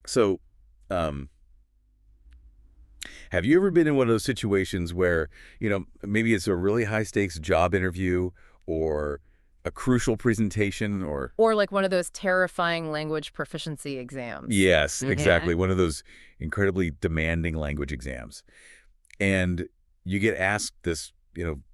So, um, have you ever been in one of those situations where, maybe it's a really high stakes job interview or a crucial presentation or Or like one of those terrifying language proficiency exams. yes, Yeah. exactly, one of those incredibly demanding language exams. And you get asked this,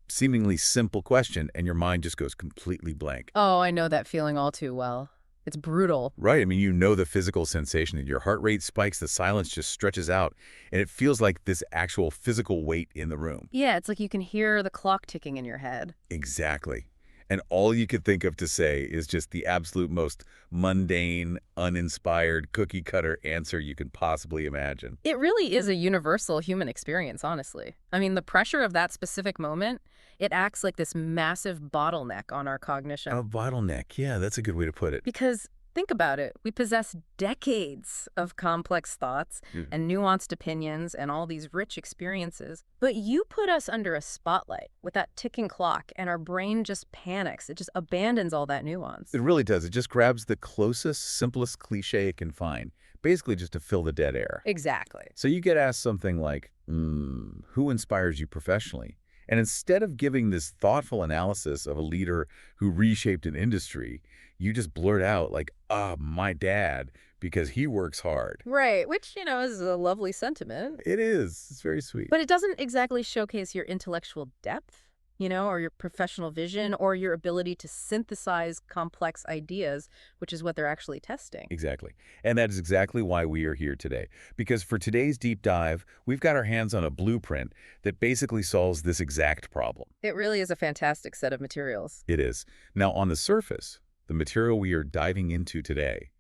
seemingly simple question and your mind just goes completely blank. Oh, I know that feeling all too well. It's brutal. Right. I mean, you know the physical sensation that your heart rate spikes, the silence just stretches out, and it feels like this actual physical weight in the room. Yeah, it's like you can hear the clock ticking in your head. Exactly. And all you could think of to say is just the absolute most mundane, uninspired, cookie-cutter answer you can possibly imagine. It really is a universal human experience, honestly. I mean, the pressure of that specific moment, it acts like this massive bottleneck on our A cognition. bottleneck. Yeah, that's a good way to put it. Because think about it, we possess decades of complex thoughts Mm. and nuanced opinions and all these rich experiences. But you put us under a spotlight with that ticking clock, and our brain just panics. It just abandons all that nuance. It really does. It just grabs the closest, simplest cliche it can find, basically just to fill the dead air. Exactly. So you get asked something like, who inspires you professionally? And instead of giving this thoughtful analysis of a leader who reshaped an industry, you just blurt out like, my dad, because he works hard. Right, which, is a lovely sentiment. It is. It's very sweet. But it doesn't exactly showcase your intellectual depth, or your professional vision or your ability to synthesize complex ideas, which is what they're actually testing. Exactly. And that is exactly why we are here today. Because for today's deep dive, we've got our hands on a blueprint that basically solves this exact problem. It really is a fantastic set of materials. It is. Now, on the surface, the material we are diving into today,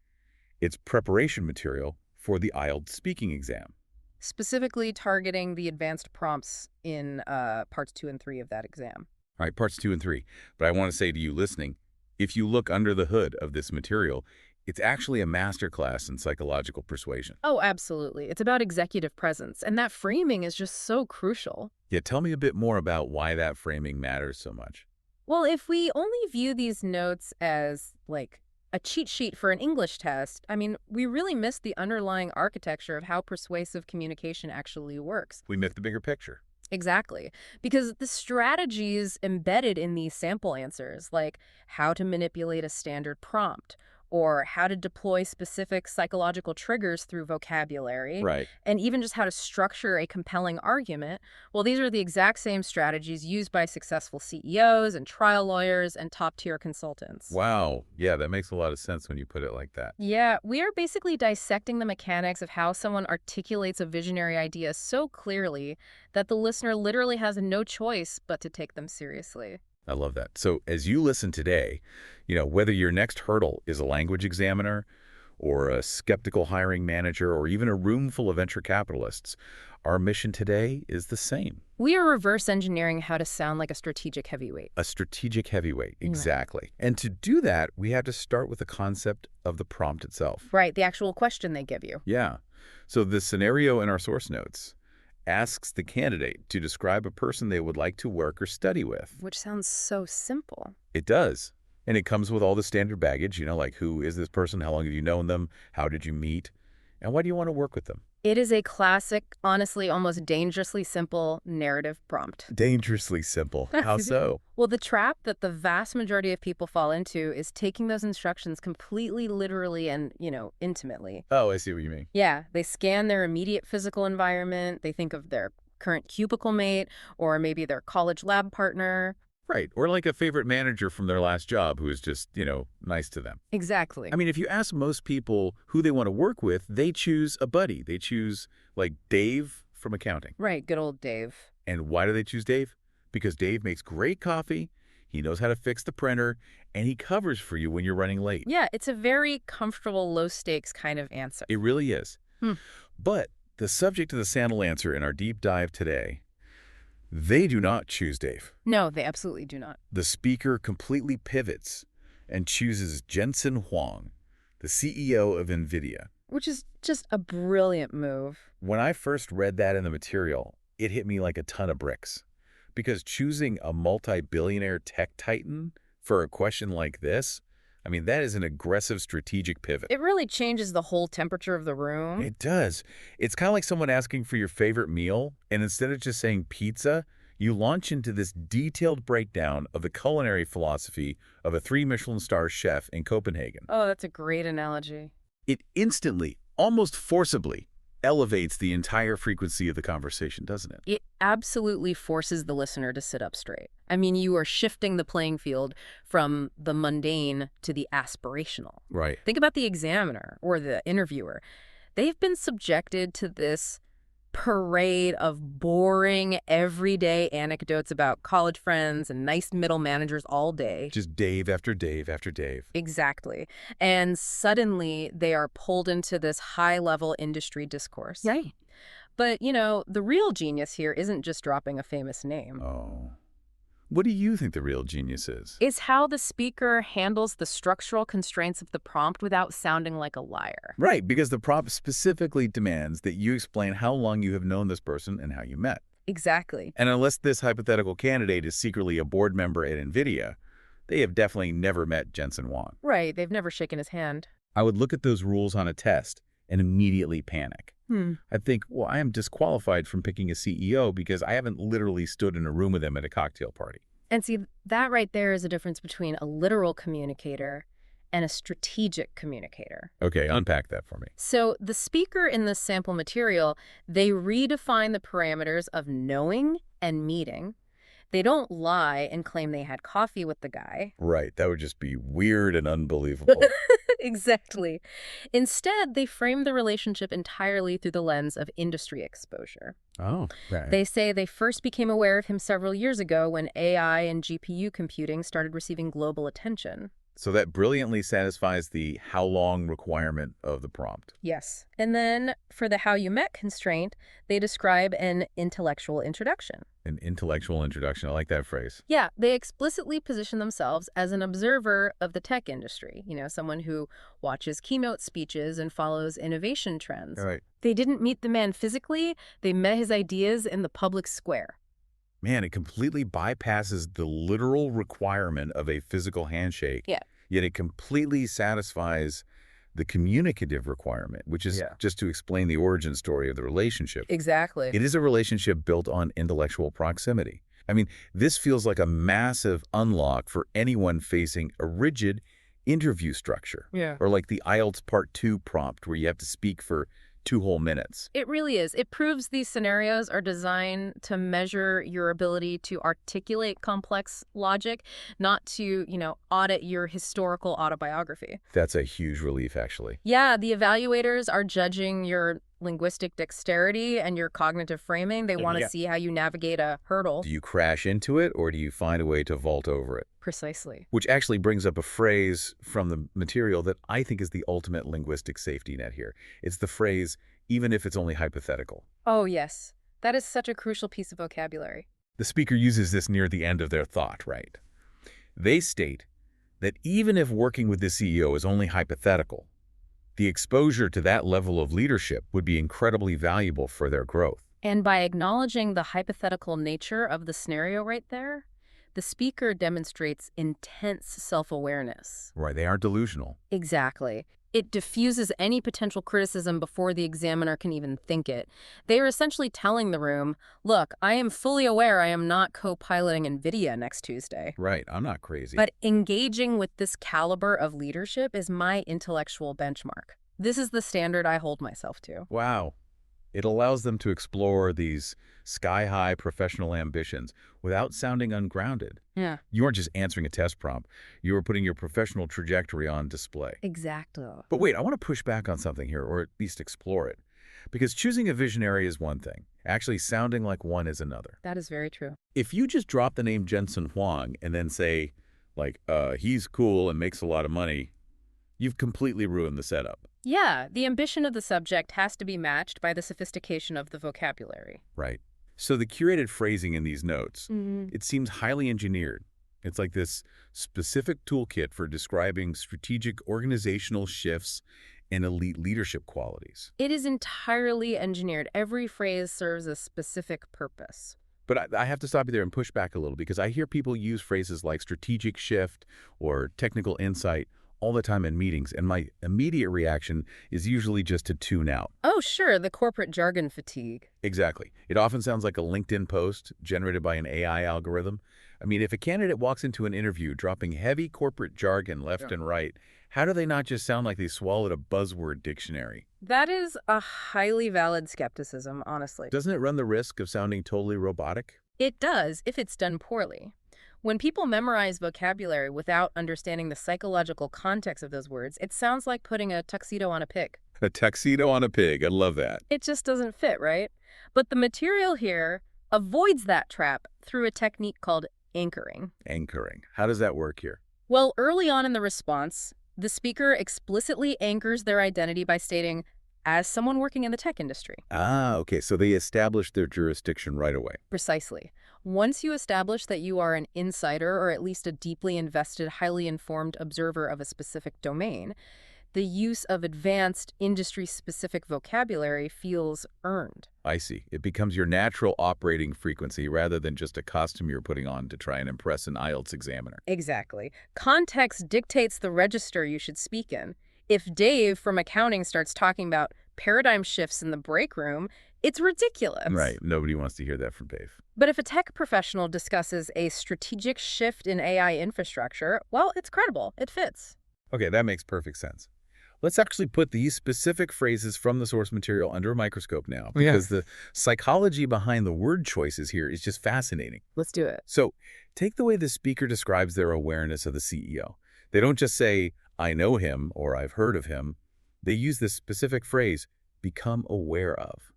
it's preparation material for the IELTS speaking exam. Specifically targeting the advanced prompts in parts 2 and 3 of that exam. All right, parts 2 and 3. But I want to say to you listening, if you look under the hood of this material, it's actually a masterclass in psychological persuasion. Oh, absolutely. It's about executive presence, and that framing is just so crucial. Yeah, tell me a bit more about why that framing matters so much. Well, if we only view these notes as, like, a cheat sheet for an English test, I mean, we really miss the underlying architecture of how persuasive communication actually works. We miss the bigger picture. Exactly. Because the strategies embedded in these sample answers, like how to manipulate a standard prompt, or how to deploy specific psychological triggers through vocabulary, Right. and even just how to structure a compelling argument, well, these are the exact same strategies used by successful CEOs and trial lawyers and top-tier consultants. Wow. Yeah, that makes a lot of sense when you put it like that. Yeah, we are basically dissecting the mechanics of how someone articulates a visionary idea so clearly that the listener literally has no choice but to take them seriously. I love that. So as you listen today, whether your next hurdle is a language examiner or a skeptical hiring manager or even a room full of venture capitalists, our mission today is the same. We are reverse engineering how to sound like a strategic heavyweight. A strategic heavyweight, Mm. exactly. And to do that, we have to start with the concept of the prompt itself. Right, the actual question they give you. Yeah. So the scenario in our source notes asks the candidate to describe a person they would like to work or study with. Which sounds so simple. It does. And it comes with all the standard baggage, like who is this person? How long have you known them? How did you meet? And why do you want to work with them? It is a classic, honestly, almost dangerously simple narrative prompt. Dangerously simple. How so? Well, the trap that the vast majority of people fall into is taking those instructions completely literally and, intimately. Oh, I see what you mean. Yeah, they scan their immediate physical environment. They think of their current cubicle mate or maybe their college lab partner. Right. Or like a favorite manager from their last job who is just, nice to them. Exactly. I mean, if you ask most people who they want to work with, they choose a buddy. They choose, like, Dave from accounting. Right, good old Dave. And why do they choose Dave? Because Dave makes great coffee, he knows how to fix the printer, and he covers for you when you're running late. Yeah, it's a very comfortable, low-stakes kind of answer. It really is. Hmm. But the subject of the Sandal answer in our deep dive today, they do not choose Dave. No, they absolutely do not. The speaker completely pivots and chooses Jensen Huang, the CEO of NVIDIA. Which is just a brilliant move. When I first read that in the material, it hit me like a ton of bricks. Because choosing a multi-billionaire tech titan for a question like this, I mean, that is an aggressive strategic pivot. It really changes the whole temperature of the room. It does. It's kind of like someone asking for your favorite meal, and instead of just saying pizza, you launch into this detailed breakdown of the culinary philosophy of a 3 Michelin-star chef in Copenhagen. Oh, that's a great analogy. It instantly, almost forcibly, elevates the entire frequency of the conversation, doesn't it? It absolutely forces the listener to sit up straight. I mean, you are shifting the playing field from the mundane to the aspirational. Right. Think about the examiner or the interviewer. They've been subjected to this parade of boring, everyday anecdotes about college friends and nice middle managers all day. Just Dave after Dave after Dave. Exactly. And suddenly they are pulled into this high-level industry discourse. Right. But, you know, the real genius here isn't just dropping a famous name. Oh. What do you think the real genius is? It's how the speaker handles the structural constraints of the prompt without sounding like a liar. Right, because the prompt specifically demands that you explain how long you have known this person and how you met. Exactly. And unless this hypothetical candidate is secretly a board member at NVIDIA, they have definitely never met Jensen Huang. Right, they've never shaken his hand. I would look at those rules on a test and immediately panic. I'd think, well, I am disqualified from picking a CEO because I haven't literally stood in a room with them at a cocktail party. And see, that right there is a difference between a literal communicator and a strategic communicator. Okay, unpack that for me. So the speaker in this sample material, they redefine the parameters of knowing and meeting. They don't lie and claim they had coffee with the guy. Right, that would just be weird and unbelievable. Exactly. Instead, they frame the relationship entirely through the lens of industry exposure. Oh, right. They say they first became aware of him several years ago when AI and GPU computing started receiving global attention. So that brilliantly satisfies the how long requirement of the prompt. Yes. And then for the how you met constraint, they describe an intellectual introduction. An intellectual introduction. I like that phrase. Yeah, they explicitly position themselves as an observer of the tech industry, you know, someone who watches keynote speeches and follows innovation trends. All right. They didn't meet the man physically, they met his ideas in the public square. Man, it completely bypasses the literal requirement of a physical handshake. Yeah. Yet it completely satisfies the communicative requirement, which is just to explain the origin story of the relationship. Exactly. It is a relationship built on intellectual proximity. I mean, this feels like a massive unlock for anyone facing a rigid interview structure. Yeah. Or like the IELTS Part 2 prompt where you have to speak for 2 whole minutes. It really is. It proves these scenarios are designed to measure your ability to articulate complex logic, not to, you know, audit your historical autobiography. That's a huge relief, actually. Yeah, the evaluators are judging your linguistic dexterity and your cognitive framing. They want to see how you navigate a hurdle. Do you crash into it or do you find a way to vault over it? Precisely. Which actually brings up a phrase from the material that I think is the ultimate linguistic safety net here. It's the phrase, even if it's only hypothetical. Oh, yes. That is such a crucial piece of vocabulary. The speaker uses this near the end of their thought, right? They state that even if working with the CEO is only hypothetical, the exposure to that level of leadership would be incredibly valuable for their growth. And by acknowledging the hypothetical nature of the scenario right there, the speaker demonstrates intense self-awareness. Right, they aren't delusional. Exactly. It diffuses any potential criticism before the examiner can even think it. They are essentially telling the room, look, I am fully aware I am not co-piloting NVIDIA next Tuesday. Right, I'm not crazy. But engaging with this caliber of leadership is my intellectual benchmark. This is the standard I hold myself to. Wow. It allows them to explore these sky-high professional ambitions without sounding ungrounded. Yeah. You aren't just answering a test prompt. You are putting your professional trajectory on display. Exactly. But wait, I want to push back on something here, or at least explore it. Because choosing a visionary is one thing. Actually sounding like one is another. That is very true. If you just drop the name Jensen Huang and then say, like, he's cool and makes a lot of money, you've completely ruined the setup. Yeah, the ambition of the subject has to be matched by the sophistication of the vocabulary. Right. So the curated phrasing in these notes, it seems highly engineered. It's like this specific toolkit for describing strategic organizational shifts and elite leadership qualities. It is entirely engineered. Every phrase serves a specific purpose. But I have to stop you there and push back a little because I hear people use phrases like strategic shift or technical insight all the time in meetings, and my immediate reaction is usually just to tune out. Oh, sure, the corporate jargon fatigue. Exactly. It often sounds like a LinkedIn post generated by an AI algorithm. I mean, if a candidate walks into an interview dropping heavy corporate jargon left and right, how do they not just sound like they swallowed a buzzword dictionary? That is a highly valid skepticism, honestly. Doesn't it run the risk of sounding totally robotic? It does if it's done poorly. When people memorize vocabulary without understanding the psychological context of those words, it sounds like putting a tuxedo on a pig. A tuxedo on a pig. I love that. It just doesn't fit, right? But the material here avoids that trap through a technique called anchoring. Anchoring. How does that work here? Well, early on in the response, the speaker explicitly anchors their identity by stating, as someone working in the tech industry. Ah, okay. So they established their jurisdiction right away. Precisely. Once you establish that you are an insider or at least a deeply invested, highly informed observer of a specific domain, the use of advanced industry-specific vocabulary feels earned. I see. It becomes your natural operating frequency rather than just a costume you're putting on to try and impress an IELTS examiner. Exactly. Context dictates the register you should speak in. If Dave from accounting starts talking about paradigm shifts in the break room, it's ridiculous. Right. Nobody wants to hear that from Dave. But if a tech professional discusses a strategic shift in AI infrastructure, well, it's credible. It fits. Okay, that makes perfect sense. Let's actually put these specific phrases from the source material under a microscope now, because the psychology behind the word choices here is just fascinating. Let's do it. So take the way the speaker describes their awareness of the CEO. They don't just say, I know him or I've heard of him. They use this specific phrase, become aware of.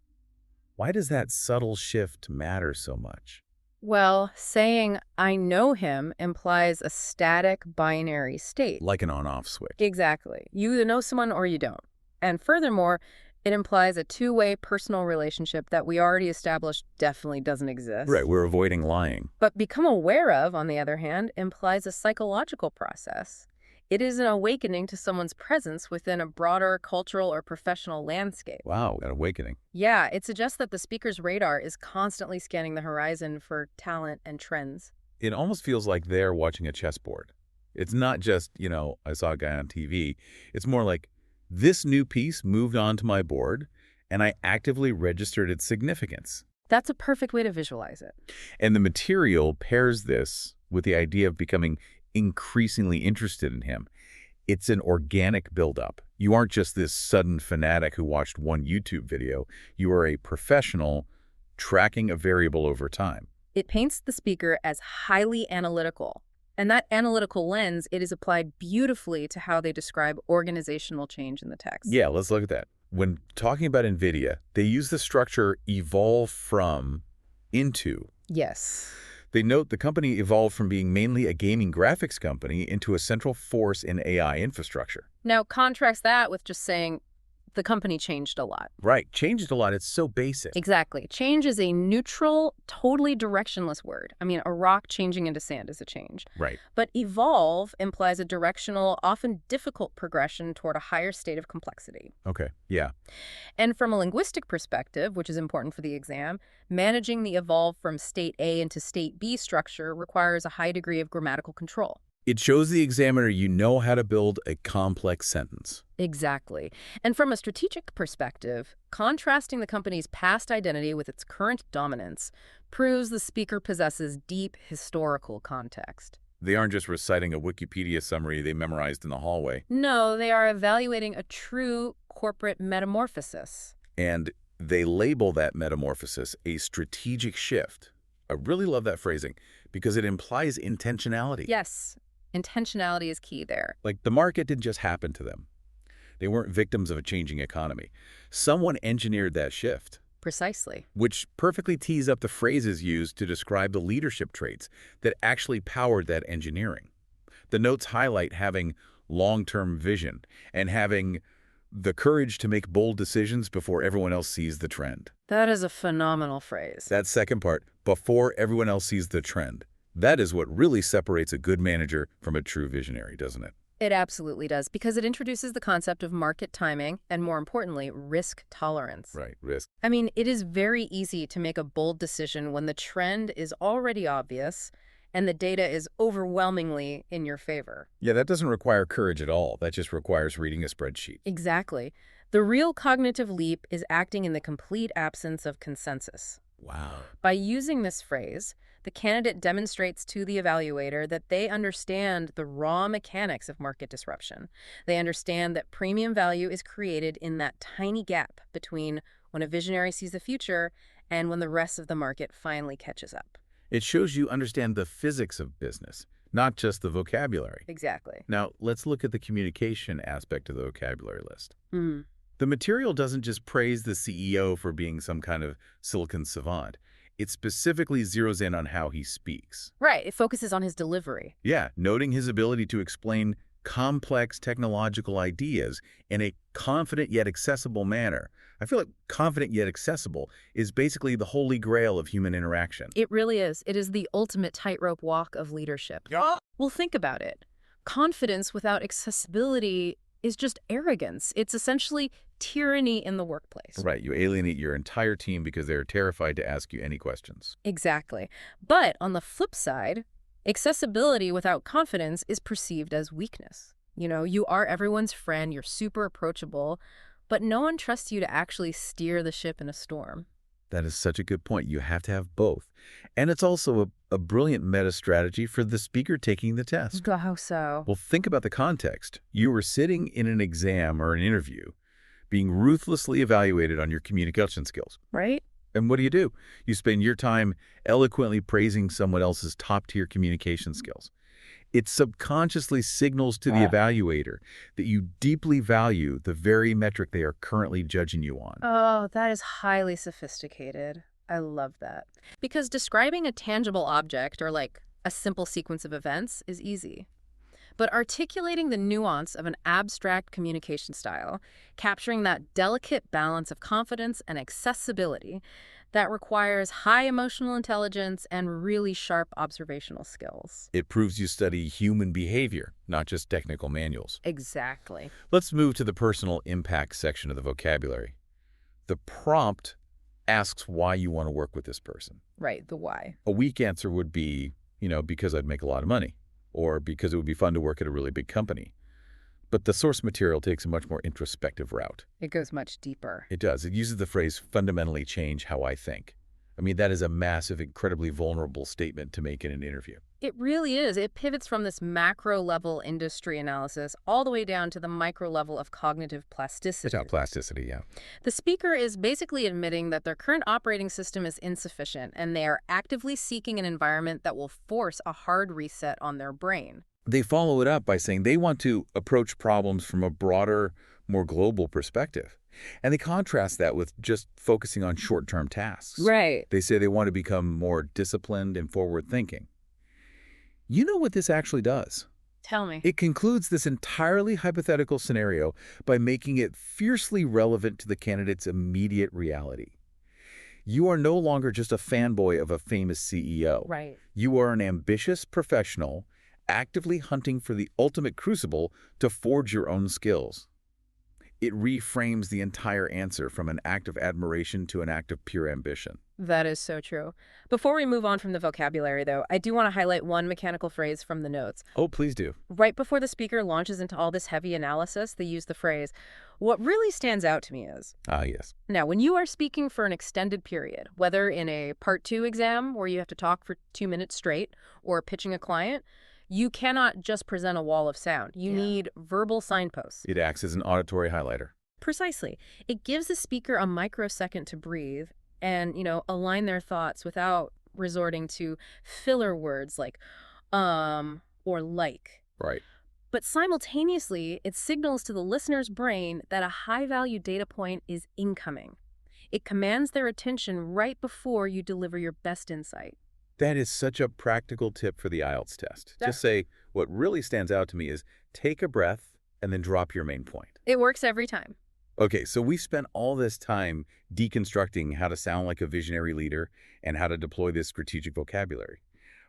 Why does that subtle shift matter so much? Well, saying I know him implies a static binary state. Like an on-off switch. Exactly. You either know someone or you don't. And furthermore, it implies a two-way personal relationship that we already established definitely doesn't exist. Right, we're avoiding lying. But become aware of, on the other hand, implies a psychological process. It is an awakening to someone's presence within a broader cultural or professional landscape. Wow, an awakening. Yeah, it suggests that the speaker's radar is constantly scanning the horizon for talent and trends. It almost feels like they're watching a chessboard. It's not just, I saw a guy on TV. It's more like, this new piece moved onto my board, and I actively registered its significance. That's a perfect way to visualize it. And the material pairs this with the idea of becoming increasingly interested in him. It's an organic buildup. You aren't just this sudden fanatic who watched one YouTube video. You are a professional tracking a variable over time. It paints the speaker as highly analytical. And that analytical lens, it is applied beautifully to how they describe organizational change in the text. Yeah, let's look at that. When talking about NVIDIA, they use the structure evolve from into. Yes. They note the company evolved from being mainly a gaming graphics company into a central force in AI infrastructure. Now, contrast that with just saying the company changed a lot. Right. Changed a lot. It's so basic. Exactly. Change is a neutral, totally directionless word. I mean, a rock changing into sand is a change. Right. But evolve implies a directional, often difficult progression toward a higher state of complexity. Okay. Yeah. And from a linguistic perspective, which is important for the exam, managing the evolve from state A into state B structure requires a high degree of grammatical control. It shows the examiner you know how to build a complex sentence. Exactly. And from a strategic perspective, contrasting the company's past identity with its current dominance proves the speaker possesses deep historical context. They aren't just reciting a Wikipedia summary they memorized in the hallway. No, they are evaluating a true corporate metamorphosis. And they label that metamorphosis a strategic shift. I really love that phrasing because it implies intentionality. Yes. Intentionality is key there. Like the market didn't just happen to them. They weren't victims of a changing economy. Someone engineered that shift. Precisely. Which perfectly tees up the phrases used to describe the leadership traits that actually powered that engineering. The notes highlight having long-term vision and having the courage to make bold decisions before everyone else sees the trend. That is a phenomenal phrase. That second part, before everyone else sees the trend. That is what really separates a good manager from a true visionary, doesn't it? It absolutely does, because it introduces the concept of market timing and, more importantly, risk tolerance. Right, risk. I mean, it is very easy to make a bold decision when the trend is already obvious and the data is overwhelmingly in your favor. Yeah, that doesn't require courage at all. That just requires reading a spreadsheet. Exactly. The real cognitive leap is acting in the complete absence of consensus. Wow. By using this phrase, the candidate demonstrates to the evaluator that they understand the raw mechanics of market disruption. They understand that premium value is created in that tiny gap between when a visionary sees the future and when the rest of the market finally catches up. It shows you understand the physics of business, not just the vocabulary. Exactly. Now, let's look at the communication aspect of the vocabulary list. Mm. The material doesn't just praise the CEO for being some kind of silicon savant. It specifically zeroes in on how he speaks. Right. It focuses on his delivery. Yeah, noting his ability to explain complex technological ideas in a confident yet accessible manner. I feel like confident yet accessible is basically the holy grail of human interaction. It really is. It is the ultimate tightrope walk of leadership. Yeah. Well, think about it. Confidence without accessibility is just arrogance. It's essentially tyranny in the workplace. Right, you alienate your entire team because they're terrified to ask you any questions. Exactly. But on the flip side, accessibility without confidence is perceived as weakness. You know, you are everyone's friend, you're super approachable, but no one trusts you to actually steer the ship in a storm. That is such a good point. You have to have both. And it's also a brilliant meta strategy for the speaker taking the test. How so? Well, think about the context. You were sitting in an exam or an interview, being ruthlessly evaluated on your communication skills. Right? And what do? You spend your time eloquently praising someone else's top-tier communication skills. It subconsciously signals to the evaluator that you deeply value the very metric they are currently judging you on. Oh, that is highly sophisticated. I love that. Because describing a tangible object or like a simple sequence of events is easy. But articulating the nuance of an abstract communication style, capturing that delicate balance of confidence and accessibility, that requires high emotional intelligence and really sharp observational skills. It proves you study human behavior, not just technical manuals. Exactly. Let's move to the personal impact section of the vocabulary. The prompt asks why you want to work with this person. Right, the why. A weak answer would be, because I'd make a lot of money, or because it would be fun to work at a really big company. But the source material takes a much more introspective route. It goes much deeper. It does. It uses the phrase, fundamentally change how I think. I mean, that is a massive, incredibly vulnerable statement to make in an interview. It really is. It pivots from this macro-level industry analysis all the way down to the micro-level of cognitive plasticity. It's about plasticity, yeah. The speaker is basically admitting that their current operating system is insufficient, and they are actively seeking an environment that will force a hard reset on their brain. They follow it up by saying they want to approach problems from a broader, more global perspective. And they contrast that with just focusing on short-term tasks. Right. They say they want to become more disciplined and forward-thinking. You know what this actually does? Tell me. It concludes this entirely hypothetical scenario by making it fiercely relevant to the candidate's immediate reality. You are no longer just a fanboy of a famous CEO. Right. You are an ambitious professional actively hunting for the ultimate crucible to forge your own skills. It reframes the entire answer from an act of admiration to an act of pure ambition. That is so true. Before we move on from the vocabulary, though, I do want to highlight one mechanical phrase from the notes. Oh, please do. Right before the speaker launches into all this heavy analysis, they use the phrase, "What really stands out to me is..." Ah, yes. Now, when you are speaking for an extended period, whether in a Part 2 exam where you have to talk for 2 minutes straight or pitching a client, you cannot just present a wall of sound. You need verbal signposts. It acts as an auditory highlighter. Precisely. It gives the speaker a microsecond to breathe and, align their thoughts without resorting to filler words like, or like. Right. But simultaneously, it signals to the listener's brain that a high-value data point is incoming. It commands their attention right before you deliver your best insight. That is such a practical tip for the IELTS test. Just say, what really stands out to me is take a breath and then drop your main point. It works every time. Okay, so we spent all this time deconstructing how to sound like a visionary leader and how to deploy this strategic vocabulary.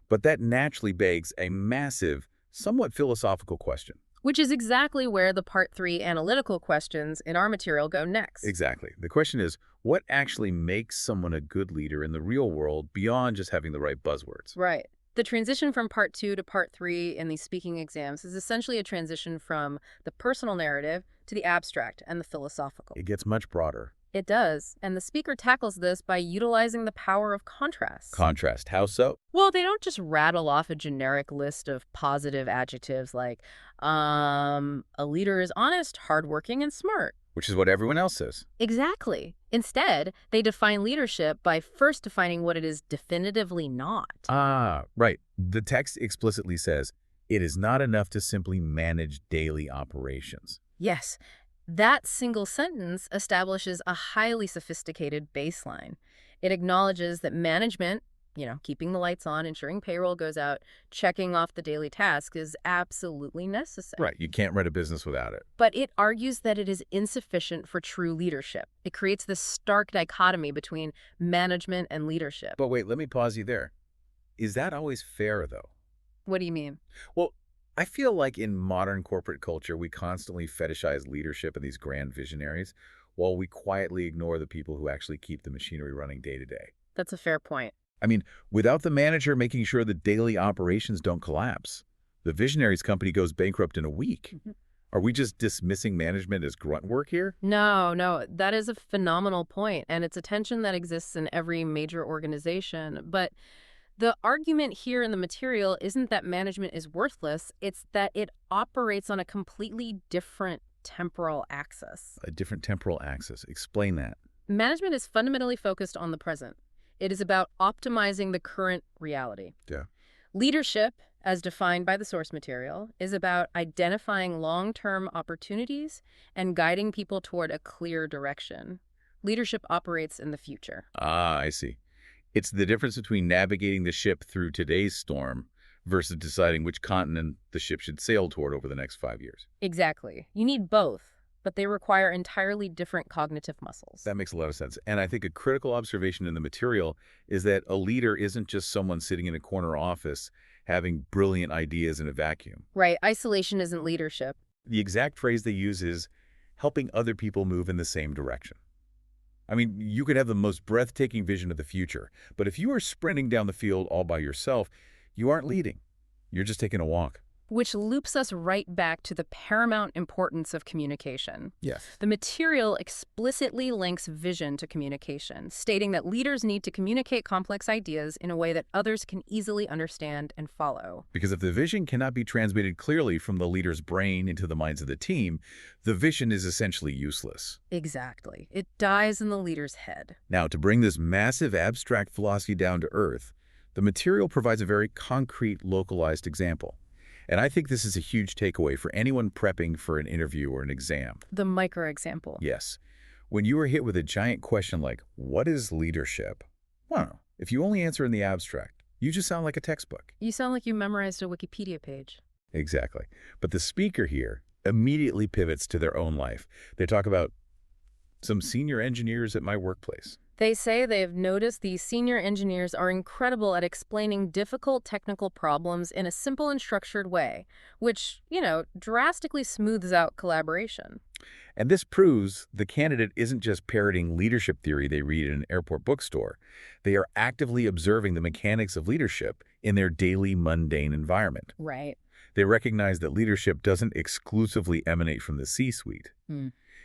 But that naturally begs a massive, somewhat philosophical question. Which is exactly where the Part 3 analytical questions in our material go next. Exactly. The question is, what actually makes someone a good leader in the real world beyond just having the right buzzwords? Right. The transition from part 2 to part 3 in these speaking exams is essentially a transition from the personal narrative to the abstract and the philosophical. It gets much broader. It does, and the speaker tackles this by utilizing the power of contrast. Contrast. How so? Well, they don't just rattle off a generic list of positive adjectives like, a leader is honest, hardworking, and smart. Which is what everyone else says. Exactly. Instead, they define leadership by first defining what it is definitively not. Ah, right. The text explicitly says, it is not enough to simply manage daily operations. Yes, that single sentence establishes a highly sophisticated baseline. It acknowledges that management, keeping the lights on, ensuring payroll goes out, checking off the daily tasks is absolutely necessary. Right. You can't run a business without it. But it argues that it is insufficient for true leadership. It creates this stark dichotomy between management and leadership. But wait, let me pause you there. Is that always fair, though? What do you mean? Well, I feel like in modern corporate culture, we constantly fetishize leadership and these grand visionaries, while we quietly ignore the people who actually keep the machinery running day to day. That's a fair point. I mean, without the manager making sure the daily operations don't collapse, the visionary's company goes bankrupt in a week. Are we just dismissing management as grunt work here? No, that is a phenomenal point, and it's a tension that exists in every major organization. But the argument here in the material isn't that management is worthless, it's that it operates on a completely different temporal axis. A different temporal axis. Explain that. Management is fundamentally focused on the present. It is about optimizing the current reality. Yeah. Leadership, as defined by the source material, is about identifying long-term opportunities and guiding people toward a clear direction. Leadership operates in the future. Ah, I see. It's the difference between navigating the ship through today's storm versus deciding which continent the ship should sail toward over the next 5 years. Exactly. You need both, but they require entirely different cognitive muscles. That makes a lot of sense. And I think a critical observation in the material is that a leader isn't just someone sitting in a corner office having brilliant ideas in a vacuum. Right. Isolation isn't leadership. The exact phrase they use is helping other people move in the same direction. I mean, you could have the most breathtaking vision of the future, but if you are sprinting down the field all by yourself, you aren't leading. You're just taking a walk. Which loops us right back to the paramount importance of communication. Yes. The material explicitly links vision to communication, stating that leaders need to communicate complex ideas in a way that others can easily understand and follow. Because if the vision cannot be transmitted clearly from the leader's brain into the minds of the team, the vision is essentially useless. Exactly. It dies in the leader's head. Now, to bring this massive abstract philosophy down to earth, the material provides a very concrete, localized example. And I think this is a huge takeaway for anyone prepping for an interview or an exam. The micro-example. Yes. When you are hit with a giant question like, what is leadership? Well, if you only answer in the abstract, you just sound like a textbook. You sound like you memorized a Wikipedia page. Exactly. But the speaker here immediately pivots to their own life. They talk about some senior engineers at my workplace. They say they've noticed these senior engineers are incredible at explaining difficult technical problems in a simple and structured way, which, drastically smooths out collaboration. And this proves the candidate isn't just parroting leadership theory they read in an airport bookstore. They are actively observing the mechanics of leadership in their daily mundane environment. Right. They recognize that leadership doesn't exclusively emanate from the C-suite.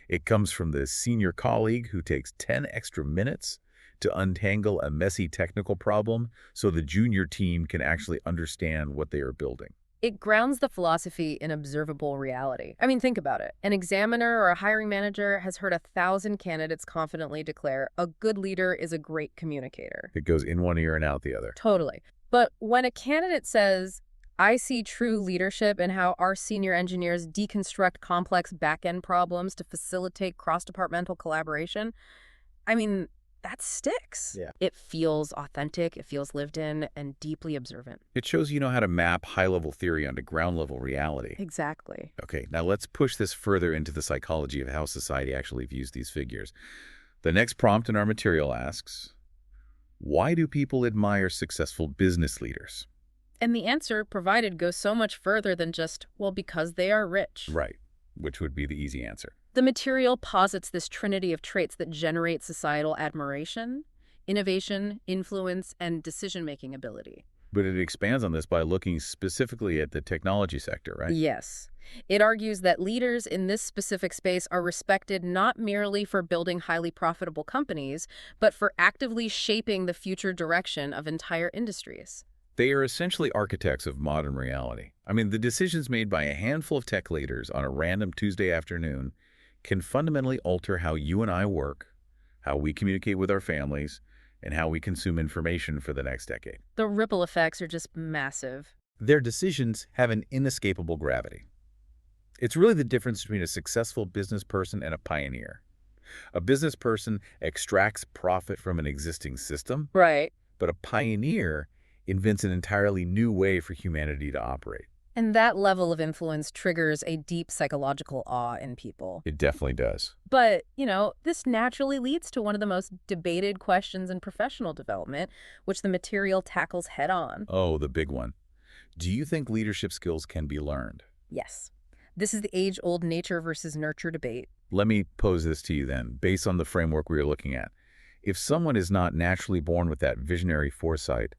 It comes from the senior colleague who takes 10 extra minutes to untangle a messy technical problem so the junior team can actually understand what they are building. It grounds the philosophy in observable reality. I mean, think about it. An examiner or a hiring manager has heard 1,000 candidates confidently declare a good leader is a great communicator. It goes in one ear and out the other. Totally. But when a candidate says, I see true leadership in how our senior engineers deconstruct complex back-end problems to facilitate cross-departmental collaboration, I mean, that sticks. Yeah. It feels authentic, it feels lived in, and deeply observant. It shows you know how to map high-level theory onto ground-level reality. Exactly. Okay, now let's push this further into the psychology of how society actually views these figures. The next prompt in our material asks, why do people admire successful business leaders? And the answer provided goes so much further than just, well, because they are rich. Right, which would be the easy answer. The material posits this trinity of traits that generate societal admiration, innovation, influence, and decision-making ability. But it expands on this by looking specifically at the technology sector, right? Yes. It argues that leaders in this specific space are respected not merely for building highly profitable companies, but for actively shaping the future direction of entire industries. They are essentially architects of modern reality. I mean, the decisions made by a handful of tech leaders on a random Tuesday afternoon can fundamentally alter how you and I work, how we communicate with our families, and how we consume information for the next decade. The ripple effects are just massive. Their decisions have an inescapable gravity. It's really the difference between a successful business person and a pioneer. A business person extracts profit from an existing system, Right. but a pioneer invents an entirely new way for humanity to operate. And that level of influence triggers a deep psychological awe in people. It definitely does. But, this naturally leads to one of the most debated questions in professional development, which the material tackles head on. Oh, the big one. Do you think leadership skills can be learned? Yes. This is the age-old nature versus nurture debate. Let me pose this to you then, based on the framework we are looking at. If someone is not naturally born with that visionary foresight,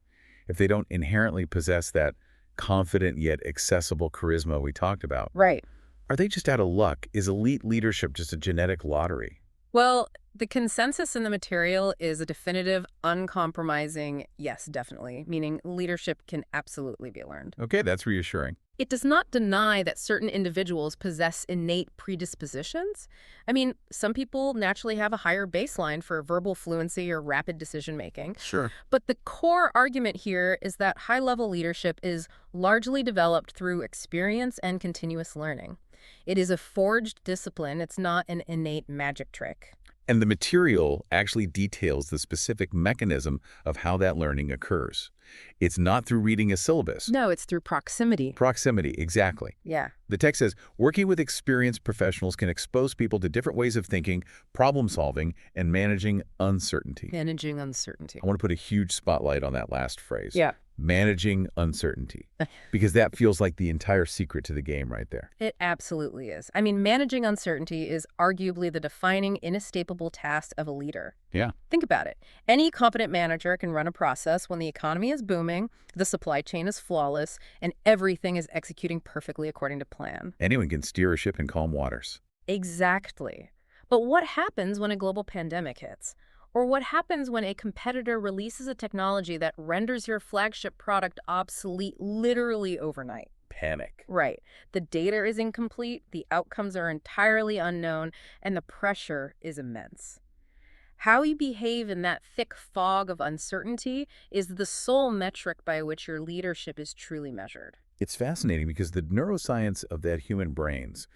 if they don't inherently possess that confident yet accessible charisma we talked about, Right. are they just out of luck? Is elite leadership just a genetic lottery? Well, the consensus in the material is a definitive, uncompromising yes, definitely, meaning leadership can absolutely be learned. Okay, that's reassuring. It does not deny that certain individuals possess innate predispositions. I mean, some people naturally have a higher baseline for verbal fluency or rapid decision-making. Sure. But the core argument here is that high-level leadership is largely developed through experience and continuous learning. It is a forged discipline. It's not an innate magic trick. And the material actually details the specific mechanism of how that learning occurs. It's not through reading a syllabus. No, it's through proximity. Proximity, exactly. Yeah. The text says, working with experienced professionals can expose people to different ways of thinking, problem solving, and managing uncertainty. Managing uncertainty. I want to put a huge spotlight on that last phrase. Yeah. Managing uncertainty. Because that feels like the entire secret to the game right there. It absolutely is. I mean, managing uncertainty is arguably the defining, inescapable task of a leader. Yeah. Think about it. Any competent manager can run a process when the economy is booming, the supply chain is flawless, and everything is executing perfectly according to plan. Anyone can steer a ship in calm waters. Exactly. But what happens when a global pandemic hits? Or what happens when a competitor releases a technology that renders your flagship product obsolete literally overnight? Panic. Right. The data is incomplete, the outcomes are entirely unknown, and the pressure is immense. How you behave in that thick fog of uncertainty is the sole metric by which your leadership is truly measured. It's fascinating because the neuroscience of that human brains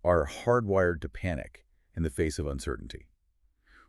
are hardwired to panic in the face of uncertainty.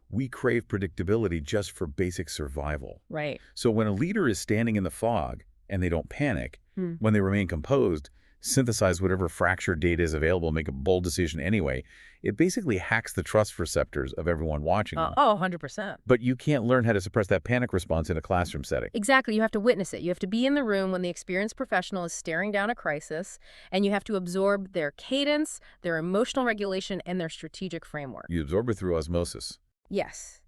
We crave predictability just for basic survival. Right. So when a leader is standing in the fog and they don't panic, when they remain composed, synthesize whatever fractured data is available, make a bold decision anyway, it basically hacks the trust receptors of everyone watching them. 100%. But you can't learn how to suppress that panic response in a classroom setting. Exactly. You have to witness it. You have to be in the room when the experienced professional is staring down a crisis, and you have to absorb their cadence, their emotional regulation, and their strategic framework. You absorb it through osmosis. Yes.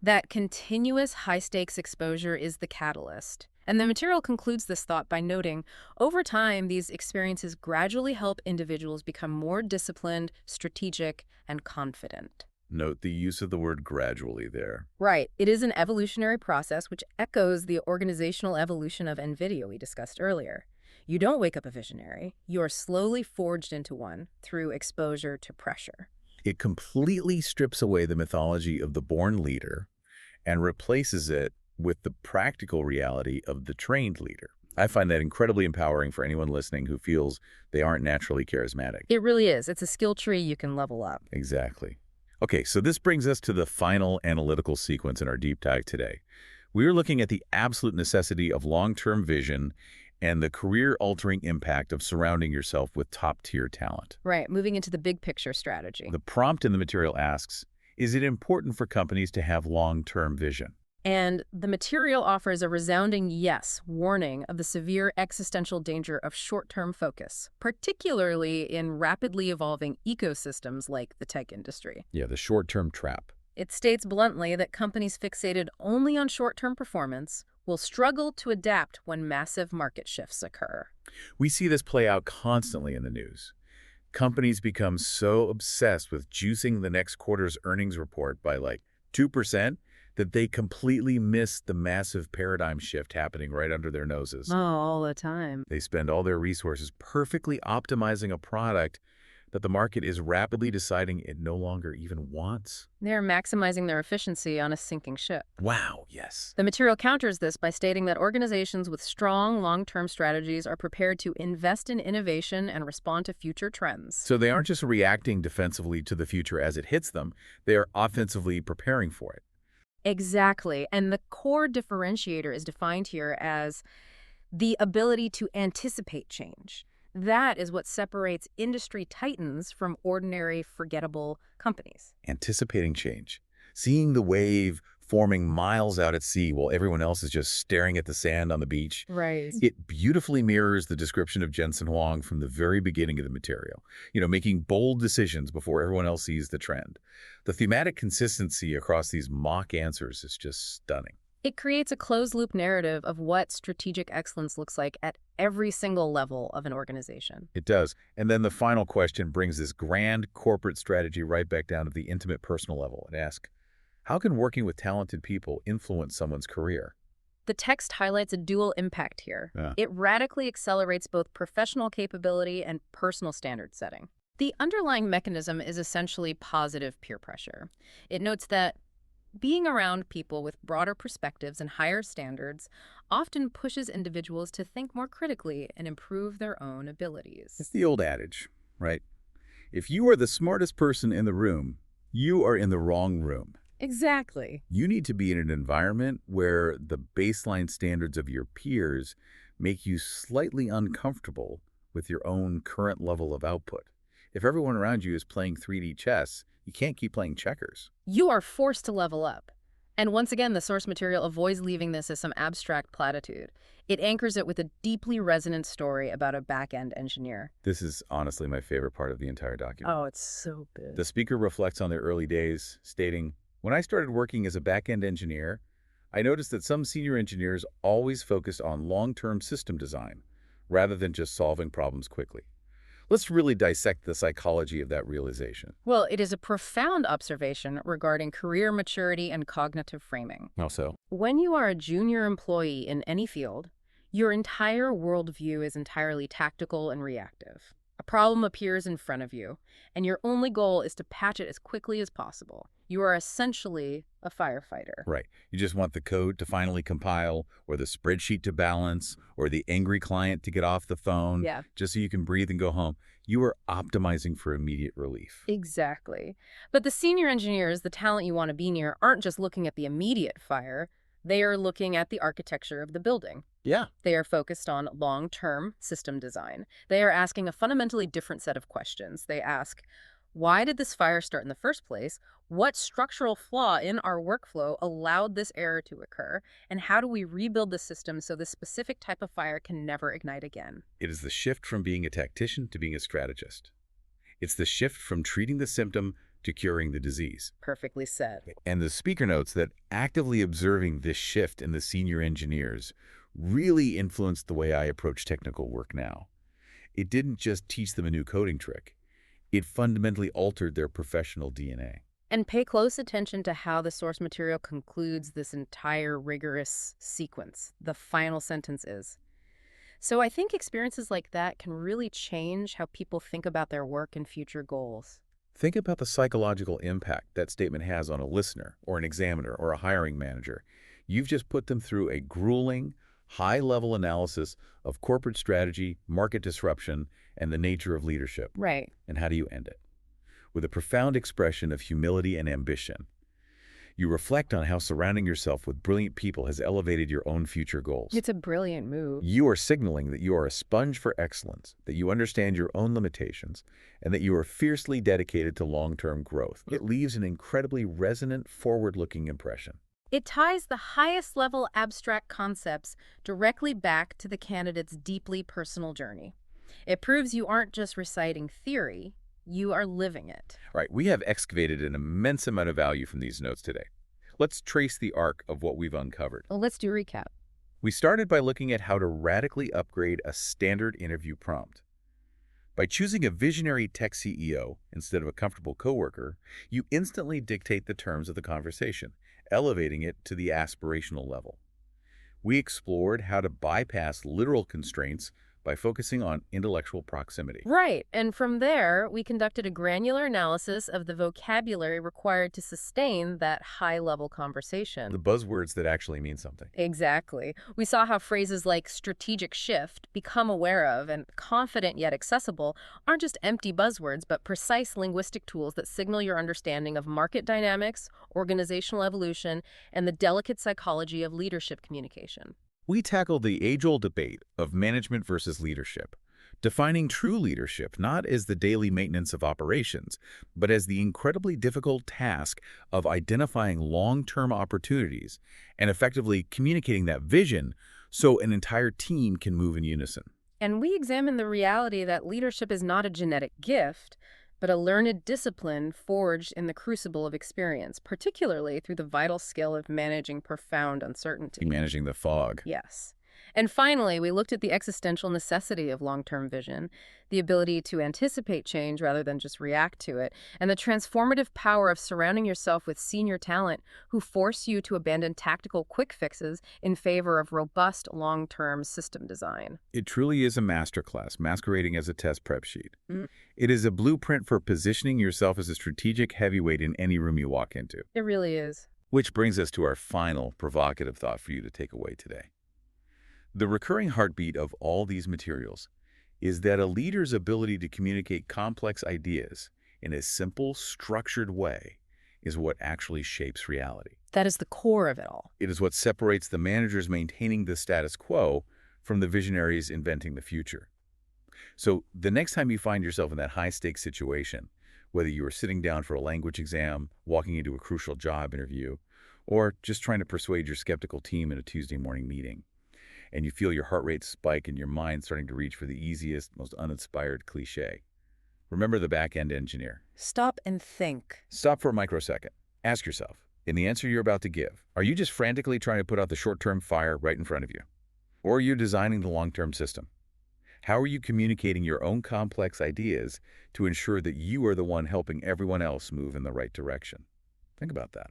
That continuous high-stakes exposure is the catalyst. And the material concludes this thought by noting, over time, these experiences gradually help individuals become more disciplined, strategic, and confident. Note the use of the word gradually there. Right. It is an evolutionary process which echoes the organizational evolution of NVIDIA we discussed earlier. You don't wake up a visionary. You are slowly forged into one through exposure to pressure. It completely strips away the mythology of the born leader and replaces it with the practical reality of the trained leader. I find that incredibly empowering for anyone listening who feels they aren't naturally charismatic. It really is. It's a skill tree you can level up. Exactly. Okay, so this brings us to the final analytical sequence in our deep dive today. We are looking at the absolute necessity of long-term vision and the career-altering impact of surrounding yourself with top-tier talent. Right, moving into the big picture strategy. The prompt in the material asks, is it important for companies to have long-term vision? And the material offers a resounding yes, warning of the severe existential danger of short-term focus, particularly in rapidly evolving ecosystems like the tech industry. Yeah, the short-term trap. It states bluntly that companies fixated only on short-term performance will struggle to adapt when massive market shifts occur. We see this play out constantly in the news. Companies become so obsessed with juicing the next quarter's earnings report by like 2% that they completely miss the massive paradigm shift happening right under their noses. Oh, all the time. They spend all their resources perfectly optimizing a product that the market is rapidly deciding it no longer even wants. They're maximizing their efficiency on a sinking ship. Wow, yes. The material counters this by stating that organizations with strong long-term strategies are prepared to invest in innovation and respond to future trends. So they aren't just reacting defensively to the future as it hits them, they are offensively preparing for it. Exactly. And the core differentiator is defined here as the ability to anticipate change. That is what separates industry titans from ordinary, forgettable companies. Anticipating change. Seeing the wave forming miles out at sea while everyone else is just staring at the sand on the beach. Right. It beautifully mirrors the description of Jensen Huang from the very beginning of the material. Making bold decisions before everyone else sees the trend. The thematic consistency across these mock answers is just stunning. It creates a closed-loop narrative of what strategic excellence looks like at every single level of an organization. It does. And then the final question brings this grand corporate strategy right back down to the intimate personal level and asks, how can working with talented people influence someone's career? The text highlights a dual impact here. Yeah. It radically accelerates both professional capability and personal standard setting. The underlying mechanism is essentially positive peer pressure. It notes that being around people with broader perspectives and higher standards often pushes individuals to think more critically and improve their own abilities. It's the old adage, right? If you are the smartest person in the room, you are in the wrong room. Exactly. You need to be in an environment where the baseline standards of your peers make you slightly uncomfortable with your own current level of output. If everyone around you is playing 3D chess, you can't keep playing checkers. You are forced to level up. And once again, the source material avoids leaving this as some abstract platitude. It anchors it with a deeply resonant story about a back-end engineer. This is honestly my favorite part of the entire document. Oh, it's so good. The speaker reflects on their early days, stating, "When I started working as a back-end engineer, I noticed that some senior engineers always focused on long-term system design, rather than just solving problems quickly." Let's really dissect the psychology of that realization. Well, it is a profound observation regarding career maturity and cognitive framing. How so? When you are a junior employee in any field, your entire worldview is entirely tactical and reactive. A problem appears in front of you, and your only goal is to patch it as quickly as possible. You are essentially a firefighter. Right. You just want the code to finally compile, or the spreadsheet to balance, or the angry client to get off the phone, Yeah. just so you can breathe and go home. You are optimizing for immediate relief. Exactly. But the senior engineers, the talent you want to be near, aren't just looking at the immediate fire. They are looking at the architecture of the building. Yeah. They are focused on long-term system design. They are asking a fundamentally different set of questions. They ask, why did this fire start in the first place? What structural flaw in our workflow allowed this error to occur? And how do we rebuild the system so this specific type of fire can never ignite again? It is the shift from being a tactician to being a strategist. It's the shift from treating the symptom to curing the disease. Perfectly said. And the speaker notes that actively observing this shift in the senior engineers really influenced the way I approach technical work now. It didn't just teach them a new coding trick. It fundamentally altered their professional DNA. And pay close attention to how the source material concludes this entire rigorous sequence. The final sentence is, so I think experiences like that can really change how people think about their work and future goals. Think about the psychological impact that statement has on a listener or an examiner or a hiring manager. You've just put them through a grueling, high-level analysis of corporate strategy, market disruption, and the nature of leadership. Right. And how do you end it? With a profound expression of humility and ambition. You reflect on how surrounding yourself with brilliant people has elevated your own future goals. It's a brilliant move. You are signaling that you are a sponge for excellence, that you understand your own limitations, and that you are fiercely dedicated to long-term growth. It leaves an incredibly resonant, forward-looking impression. It ties the highest level abstract concepts directly back to the candidate's deeply personal journey. It proves you aren't just reciting theory, You are living it. Right, we have excavated an immense amount of value from these notes today. Let's trace the arc of what we've uncovered. Well, let's do a recap. We started by looking at how to radically upgrade a standard interview prompt. By choosing a visionary tech CEO instead of a comfortable coworker, you instantly dictate the terms of the conversation, elevating it to the aspirational level. We explored how to bypass literal constraints by focusing on intellectual proximity. Right, and from there, we conducted a granular analysis of the vocabulary required to sustain that high-level conversation. The buzzwords that actually mean something. Exactly. We saw how phrases like strategic shift, become aware of, and confident yet accessible aren't just empty buzzwords, but precise linguistic tools that signal your understanding of market dynamics, organizational evolution, and the delicate psychology of leadership communication. We tackled the age-old debate of management versus leadership, defining true leadership not as the daily maintenance of operations, but as the incredibly difficult task of identifying long-term opportunities and effectively communicating that vision so an entire team can move in unison. And we examine the reality that leadership is not a genetic gift, but a learned discipline forged in the crucible of experience, particularly through the vital skill of managing profound uncertainty. Managing the fog. Yes. And finally, we looked at the existential necessity of long-term vision, the ability to anticipate change rather than just react to it, and the transformative power of surrounding yourself with senior talent who force you to abandon tactical quick fixes in favor of robust long-term system design. It truly is a masterclass masquerading as a test prep sheet. Mm. It is a blueprint for positioning yourself as a strategic heavyweight in any room you walk into. It really is. Which brings us to our final provocative thought for you to take away today. The recurring heartbeat of all these materials is that a leader's ability to communicate complex ideas in a simple, structured way is what actually shapes reality. That is the core of it all. It is what separates the managers maintaining the status quo from the visionaries inventing the future. So the next time you find yourself in that high-stakes situation, whether you are sitting down for a language exam, walking into a crucial job interview, or just trying to persuade your skeptical team in a Tuesday morning meeting, and you feel your heart rate spike and your mind starting to reach for the easiest, most uninspired cliche, remember the back-end engineer. Stop and think. Stop for a microsecond. Ask yourself, in the answer you're about to give, are you just frantically trying to put out the short-term fire right in front of you? Or are you designing the long-term system? How are you communicating your own complex ideas to ensure that you are the one helping everyone else move in the right direction? Think about that.